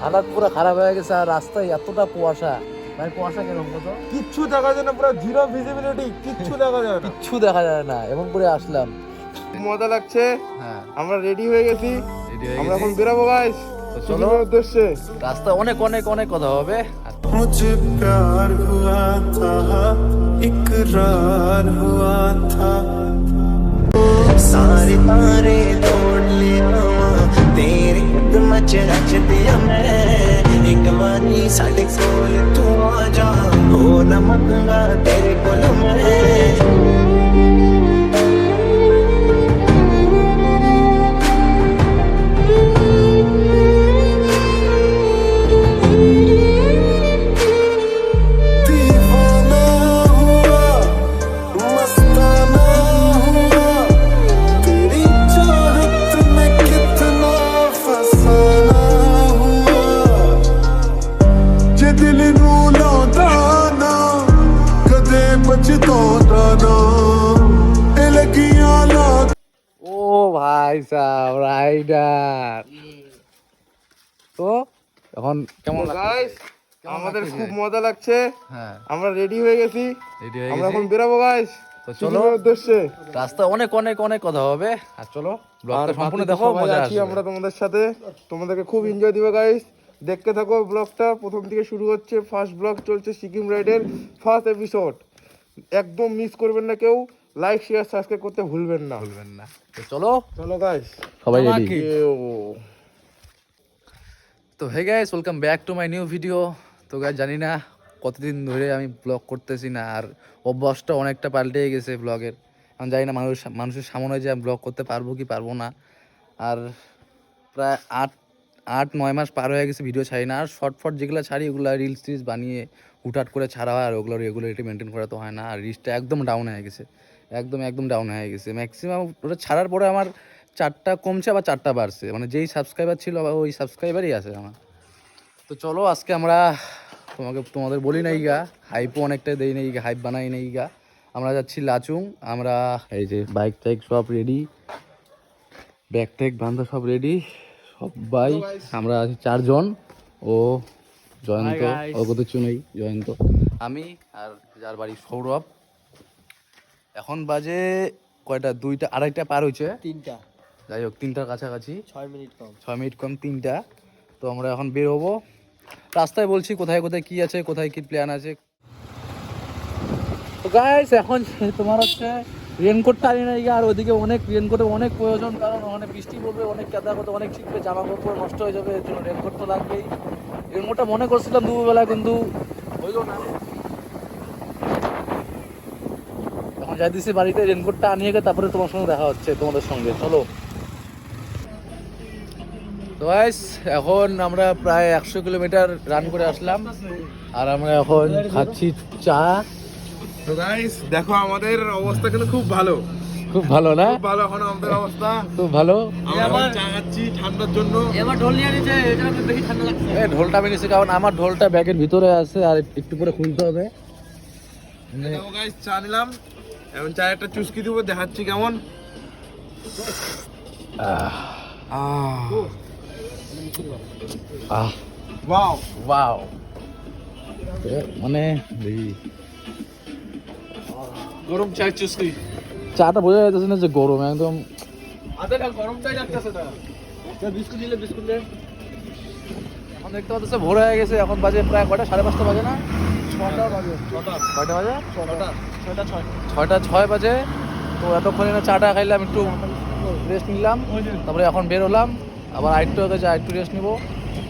হালাত পুরো খারাপ হয়ে গেছে। আর রাস্তায় এতটা কুয়াশা, মানে কুয়াশা কেন বলতো, কিচ্ছু দেখা যায় না, পুরো জিরো ভিজিবিলিটি, কিচ্ছু দেখা যায় না, কিচ্ছু দেখা যায় না। এমন করে আসলাম। মজা লাগছে। হ্যাঁ, আমরা রেডি হয়ে গেছি, রেডি হয়ে আমরা গেছি। এখন বেরাবো গাইস তো চলো, সিকিমের উদ্দেশ্যে। রাস্তা অনেক অনেক অনেক কথা হবে। मुझे प्यार हुआ था, इकरार हुआ था, सारे तारे तोड़ लिया तेरे कदम च रच दिया मैं। एक बारी साडे कोल तू आ जा, हो न मंगा तेरे कोल मैं। ও ভাই সাহেব, রাইডার। তো এখন কেমন গাইস আমাদের খুব মজা লাগছে। হ্যাঁ, আমরা রেডি হয়ে গেছি, রেডি হয়ে আমরা গেছি। এখন বেরাবো গাইস তো চলো, সিকিমের উদ্দেশ্যে। রাস্তা অনেক অনেক অনেক কথা হবে। আর চলো, আর ব্লগটা সম্পূর্ণ বাকি দেখো, সবাই মজা আছি আসবে। আমরা তোমাদের সাথে, তোমাদেরকে খুব এনজয় দিবে গাইস। দেখতে থাকো ব্লগটা, প্রথম থেকে শুরু হচ্ছে। ফার্স্ট ব্লগ চলছে সিকিম রাইডের ফার্স্ট এপিসোড, একদম মিস করবেন না কেউ। লাইক শেয়ার সাবস্ক্রাইব করতে ভুলবেন না। ভুলবেন না। তো চলো, চলো গাইস সবাই রেডি। রেডি। তো hey guys, welcome back to my new video. তো গাইস, জানি না কতদিন ধরে আমি ব্লগ করতেছি না, আর অভ্যাসটা অনেকটা পাল্টে গেছে ব্লগের। আমি জানি না মানুষের সামনে যে আমি ব্লগ করতে পারবো কি পারবো না। আর প্রায় আট আট নয় মাস পার হয়ে গেছে ভিডিও ছাড়ি না। আর শর্ট যেগুলো ছাড়ি, ওগুলো রিলস টিলস বানিয়ে হুটহাট করে ছাড়া হয়, আর ওগুলো রেগুলারিটি মেনটেন করা তো হয় না। আর রিচটা একদম ডাউন হয়ে গেছে, একদম ডাউন হয়ে গেছে। ম্যাক্সিমাম ওটা ছাড়ার পরে আমার 4টা কমছে, আবার 4টা বাড়ছে। মানে যেই সাবস্ক্রাইবার ছিল আবার ওই সাবস্ক্রাইবারই আছে আমার। তো চলো, আজকে আমরা তোমাদের বলি নাই গা, হাইপও অনেকটাই দেই নাই গা, হাইপ বানাই নাই গা। আমরা যাচ্ছি লাচুং। আমরা এই যে বাইক টাইক সব রেডি, ব্যাগ ট্যাগ বান্ধা সব রেডি সবাই। আমরা আছি 4 জন। ও জয়ন্ত, অগত চুনাই জয়ন্ত, আমি, আর যার বাড়ি সৌরভ। এখন বাজে কয়টা, 2টা 2:30 পার হয়েছে, 3টা, যাই হোক 3টার কাছাকাছি, 6 মিনিট কম। 6 মিনিট কম 3টা। তো আমরা এখন বের হবো। রাস্তায় বলছি কোথায় কোথায় কি আছে, কোথায় কি প্ল্যান আছে। তো গাইস, এখন তোমার হচ্ছে রেনকোটটা আনি নাই, আর ওদিকে অনেক রেনকোটের অনেক প্রয়োজন, কারণ ওখানে বৃষ্টি পড়বে, অনেক কাদা করতে, অনেক শীতবে, জামা কাপড় নষ্ট হয়ে যাবে। এর জন্য রেনকোট তো লাগবেই। রেনকোটটা মনে করছিলাম দুপুরবেলা, কিন্তু হইলো না। এখন যাই দিছি বাড়িতে, রেনকোটটা আনিয়ে গিয়ে তারপরে তোমার সঙ্গে দেখা হচ্ছে, তোমাদের সঙ্গে। চলো। তো গাইস, এখন আমরা প্রায় 100 কিলোমিটার রান করে আসলাম, আর আমরা এখন খাচ্ছি চা। তো গাইস দেখো আমাদের অবস্থা কিন্তু খুব ভালো, খুব ভালো না? খুব ভালো এখন আমাদের অবস্থা, খুব ভালো। আমরা এখন চা খাচ্ছি ঠান্ডার জন্য। এবার ঢোল নিয়ে নিচে, এটা বেশি ঠান্ডা লাগছে। এই ঢোলটা আমি নিচ্ছি, কারণ আমার ঢোলটা ব্যাগের ভিতরে আছে, আর একটু করে খুলতে হবে। দেখো গাইস চা নিলাম, এখন চা একটা চুস্কি দিব, দেখাচ্ছি কেমন। ওয়াও ওয়াও, মানে দেখি গরম চা চুস্কি। চাটা বোঝা যাচ্ছে না যে গরম, একদম। গরম চাই লাগতেছে না। বিস্কুট নিলে বিস্কুট নে। এখন দেখতে পাচ্ছি ভোর হয়ে গেছে। এখন বাজে প্রায় কয়টা, 5:30 বাজে না? 6টা বাজে। কয়টা বাজে? 6টা 6:06 বাজে। তো এতক্ষণে না চাটা খাইলাম, একটু রেস্ট নিলাম, তারপরে এখন বের হলাম। আবার আরেকটু আগে যা একটু রেস্ট নিবো,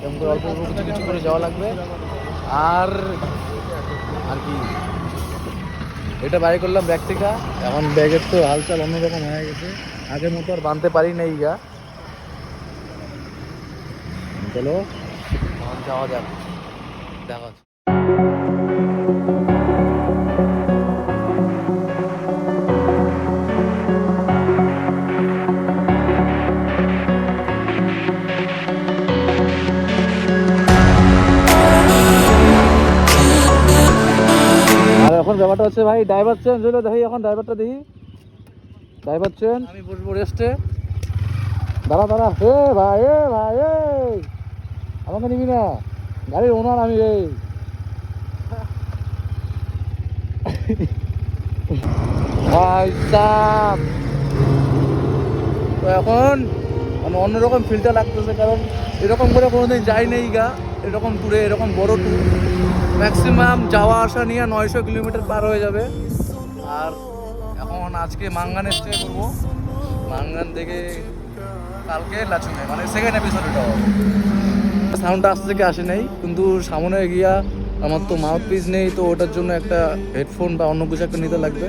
এরকম করে অল্প অল্প কিছু কিছু করে যাওয়া লাগবে। আর আর কি, এটা বাড়ি করলাম ব্যাগ থেকে। এখন ব্যাগের তো হালচাল অন্যরকম হয়ে গেছে, আগের মতো আর বাঁধতে পারি নাই গা। চলো এখন যাওয়া যাক, দেখা হচ্ছে। আর এখন ব্যাপারটা হচ্ছে ভাই, ড্রাইভার চেঞ্জ হলো। দেখি এখন ড্রাইভারটা, দেখি ড্রাইভার চেঞ্জ। আমি বসবো রেস্টে। দাঁড়া দাঁড়া, হে ভাই, এ ভাই, এ আমাকে নিবি না, গাড়ির ওনার আমি রে। ভাই সাব, তো এখন মানে অন্যরকম ফিলটা লাগতেছে, কারণ এরকম করে কোনোদিন যাই নেই গা, এরকম ট্যুরে, এরকম বড় ট্যুর। ম্যাক্সিমাম যাওয়া আসা নিয়ে 900 কিলোমিটার পার হয়ে যাবে। আর এখন আজকে মাঙ্গানের স্টে করবো, মাঙ্গান থেকে কালকে লাচুনে, মানে সেকেন্ড এপিসোড এটা হবে। সাউন্ডটা আস্তে থেকে আসে নাই, কিন্তু সামনে গিয়া আমার তো মাউথ পিস নেই, তো ওটার জন্য একটা হেডফোন বা অন্য কিছু একটা নিতে লাগবে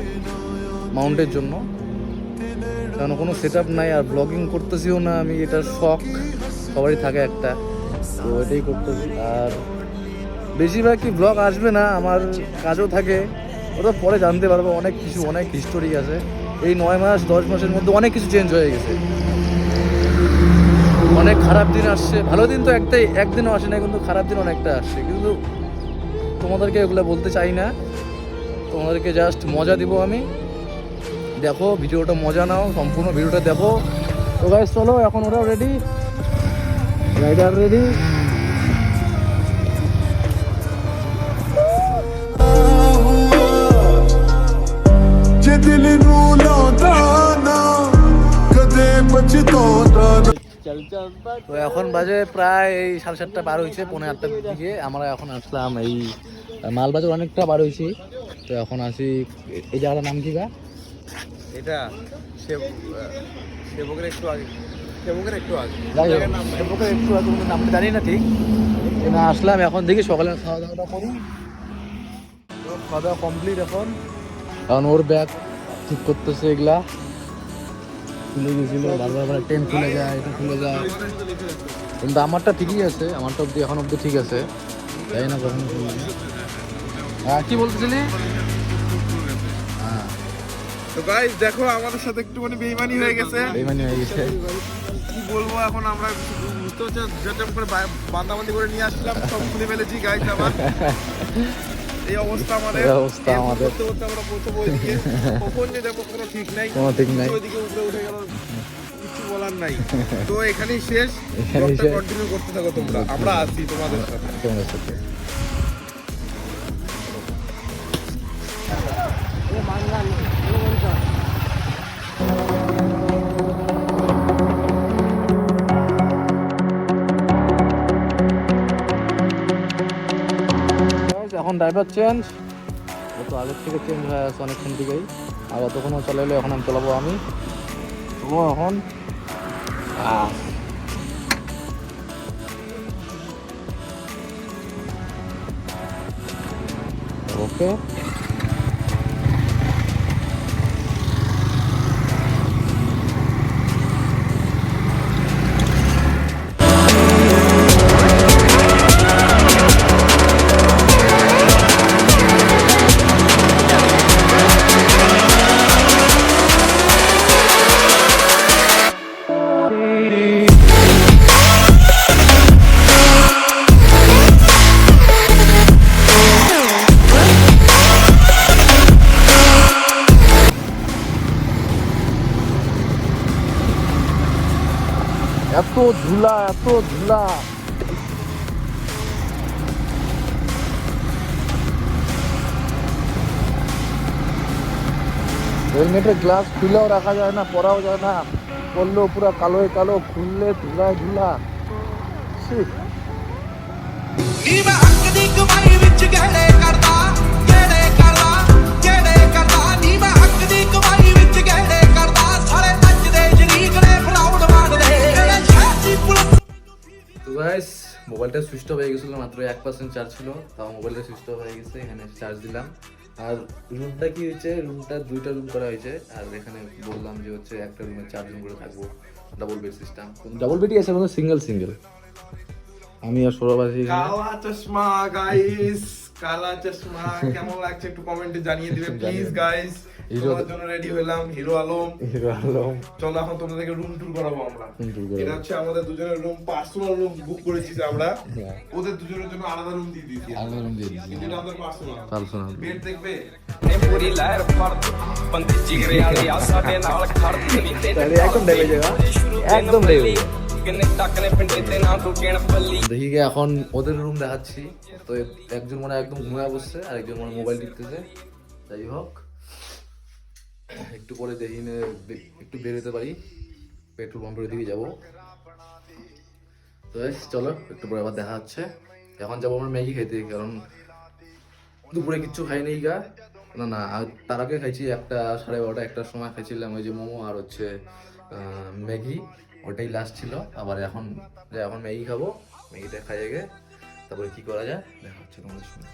মাউন্টের জন্য, কারণ কোনো সেট আপ নাই। আর ব্লগিং করতেছিও না আমি, এটা শখ সবারই থাকে একটা, তো এটাই করতেছি। আর বেশিরভাগ কি ব্লগ আসবে না, আমার কাজও থাকে, ওটা পরে জানতে পারবো। অনেক কিছু, অনেক হিস্টোরি আছে। এই 9 মাস 10 মাসের মধ্যে অনেক কিছু চেঞ্জ হয়ে গেছে, অনেক খারাপ দিন আসছে, ভালো দিন তো একদিনও আসে না, কিন্তু খারাপ দিন অনেকটা আসছে। কিন্তু তোমাদেরকে এগুলো বলতে চাই না, তোমাদেরকে জাস্ট মজা দিব আমি। দেখো ভিডিওটা, মজা নাও, সম্পূর্ণ ভিডিওটা দেখো। তো গাইস চলো, এখন ওরাও রেডি, রাইডার রেডি। ਜੇ ਦਿਲ ਨੂੰ ਲਾਉਂਦਾ ਨਾ ਕਦੇ ਬਚਤਾਉਂਦਾ ਨਾ তো এখন বাজে প্রায় এই 7:30 পার হয়েছে, 7:45 দিকে। আমরা এখন আসলাম এই মালবাজার, অনেকটা বার হয়েছি। তো এখন আসি এই জায়গাটার নাম কি গা? এটা সেবকের একটু আগে, সেবকের একটু আগে। যাই হোক, সেবকের একটু আগে, কিন্তু নামটা জানি না ঠিক। না আসলাম এখন দেখি, সকালে খাওয়া দাওয়াটা করি। খাওয়া দাওয়া কমপ্লিট এখন, কারণ ওর ব্যাগ ঠিক করতেছে, এগুলা খুলে গেছিল বারবার, মানে টেন খুলে যায়, এটা খুলে যায়। কিন্তু আমারটা ঠিকই আছে, আমারটা অব্দি এখন অব্দি ঠিক আছে, জানি না কখন খুলবে। হ্যাঁ কি বলতেছিলি? হ্যাঁ তো গাইস দেখো, আমাদের সাথে একটুখানি বেইমানি হয়ে গেছে। বেইমানি হয়ে গেছে। কি বলবো এখন, আমরা বুঝতে হচ্ছে যেরকম করে বান্দাবান্দি করে নিয়ে আসলাম, সব খুলে ফেলেছি গাইস। আবার এই অবস্থা আমাদের, এই অবস্থা আমাদের। করতে করতে আমরা পৌঁছবো ওইদিকে। কখন যে যাবো কোনো ঠিক নাই, কোনো ঠিক নাই। ওইদিকে উপরে উঠে গেল, কিছু বলার নাই। তো এখানেই শেষ, এখানেই শেষ। কন্টিনিউ করতে থাকো তোমরা, আমরা আসি তোমাদের সাথে। তোমাদের সাথে। এখন ড্রাইভার চেঞ্জ, ও তো আগের থেকে চেঞ্জ হয়ে আছে অনেকক্ষণ থেকেই। আর অতক্ষণও চালাইলে, এখন আমি চালাবো আমি। ও এখন ওকে। এত ঝুলা, এত ঝুলা। হেলমেটের গ্লাস খুলেও রাখা যায় না, পরাও যায় না, পরলেও পুরো কালোয় কালো, খুললে ঝুলায় ঝুলা। ছি। ਨੀ ਮੈਂ ਹੱਕ ਦੀ ਕਮਾਈ ਵਿੱਚ ਗਹਿਣੇ ਕਰਦਾ ਨੀ ਮੈਂ ਹੱਕ ਦੀ ਕਮਾਈ ਵਿੱਚ ਗਹਿਣੇ ਕਰਦਾ ਸਾਰੇ ਨੱਚਦੇ ਸ਼ਰੀਕ ਨੇ ਫਰਾਉਡ ਮਾਰਦੇ ਜਿਹੜੇ ਸ਼ਹਿਰ ਦੀ ਪੁਲਿਸ। তো গাইস, মোবাইলটা সুইচ অফ হয়ে গেছিল, মাত্র 1% চার্জ ছিল, তাও মোবাইলটা সুইচ অফ হয়ে গেছে। এখানে চার্জ দিলাম। আর রুমটা কি হয়েছে, রুমটা 2টা রুম করা হয়েছে। আর এখানে বললাম যে হচ্ছে একটা রুমে 4 জন করে থাকবো, ডাবল বেড সিস্টেম। ডাবল বেডই আছে, কোনো সিঙ্গেল সিঙ্গেল। আমি আর সৌরভ আছি এখানে। কালা চশমা গাইস, কালা চশমা কেমন লাগছে একটু কমেন্টে জানিয়ে দিবে প্লিজ গাইস। তোমাদের জন্য রেডি হলাম, হিরো আলম। চলো এখন তোমাদেরকে রুম ট্যুর করাবো আমরা। এটা হচ্ছে আমাদের দুজনের রুম, পার্সোনাল রুম বুক করেছি আমরা। ওদের দুজনের জন্য আলাদা রুম দিয়ে দিয়েছি, আলাদা রুম দিয়ে দিয়েছি, কিন্তু এটা আমাদের পার্সোনাল। বেড দেখবে? ਪੂਰੀ ਲਹਿਰ ਫੜਦ ਬੰਦੇ ਜਿਗਰੇ ਵਾਲੇ ਆ ਸਾਡੇ ਨਾਲ ਖੜਦੇ ਨਹੀਂ ਤੇ একদম ডেবে যাবে, একদম ডেবে। किन्ने तक ने पिंडे ते ना तू किण पल्ली দেখি গিয়ে এখন ওদের রুম দেখাচ্ছি। তো একজন মনে হয় একদম ঘুমিয়ে বসছে আর একজন মনে হয় মোবাইল টিপতেছে। যাই হোক একটু পরে দেখি না একটু বেরোতে পারি, পেট্রোল পাম্পের দিকে যাবো। তো guys, চলো একটু পরে আবার দেখা হচ্ছে। এখন যাবো আমরা ম্যাগি খেতে, কারণ দুপুরে কিচ্ছু খাইনি গা। না না তার আগে খাইছি 1টা 12:30 1টার সময় খাইছিলাম ওই যে মোমো আর হচ্ছে ম্যাগি, ওটাই লাস্ট ছিল। আবার এখন ম্যাগি খাবো, ম্যাগিটা খাইয়ে গে তারপরে কি করা যায় দেখা হচ্ছে তোমাদের সঙ্গে।